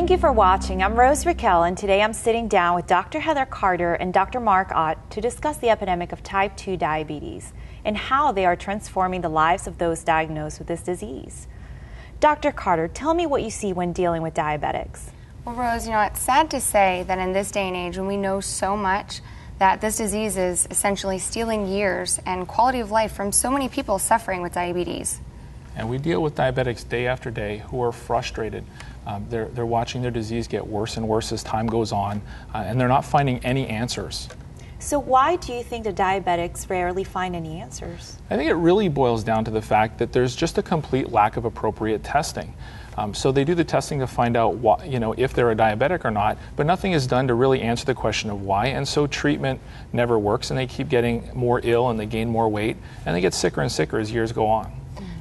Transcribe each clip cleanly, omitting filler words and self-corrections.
Thank you for watching. I'm Rose Raquel, and today I'm sitting down with Dr. Heather Carter and Dr. Mark Ott to discuss the epidemic of type 2 diabetes and how they are transforming the lives of those diagnosed with this disease. Dr. Carter, tell me what you see when dealing with diabetics. Well, Rose, it's sad to say that in this day and age, when we know so much, that this disease is essentially stealing years and quality of life from so many people suffering with diabetes. And we deal with diabetics day after day who are frustrated. They're watching their disease get worse and worse as time goes on, and they're not finding any answers. So why do you think the diabetics rarely find any answers? I think it really boils down to the fact that there's just a complete lack of appropriate testing. So they do the testing to find out if they're a diabetic or not, but nothing is done to really answer the question of why, and so treatment never works, and they keep getting more ill and they gain more weight, and they get sicker and sicker as years go on.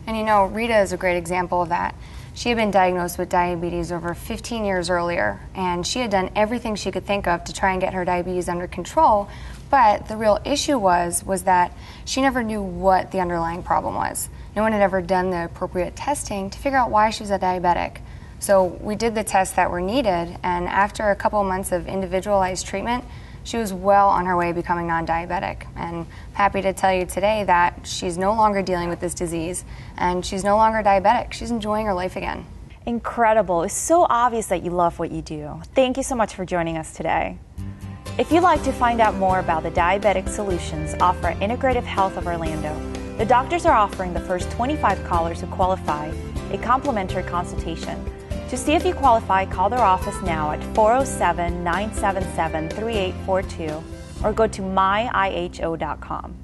And Rita is a great example of that. She had been diagnosed with diabetes over 15 years earlier, and she had done everything she could think of to try and get her diabetes under control, but the real issue was that she never knew what the underlying problem was. No one had ever done the appropriate testing to figure out why she was a diabetic. So we did the tests that were needed, and after a couple of months of individualized treatment, she was well on her way becoming non-diabetic. And I'm happy to tell you today that she's no longer dealing with this disease, and she's no longer diabetic. She's enjoying her life again. Incredible. It's so obvious that you love what you do. Thank you so much for joining us today. If you'd like to find out more about the diabetic solutions offered at Integrative Health of Orlando, the doctors are offering the first 25 callers who qualify a complimentary consultation. To see if you qualify, call their office now at 407-977-3842 or go to myiho.com.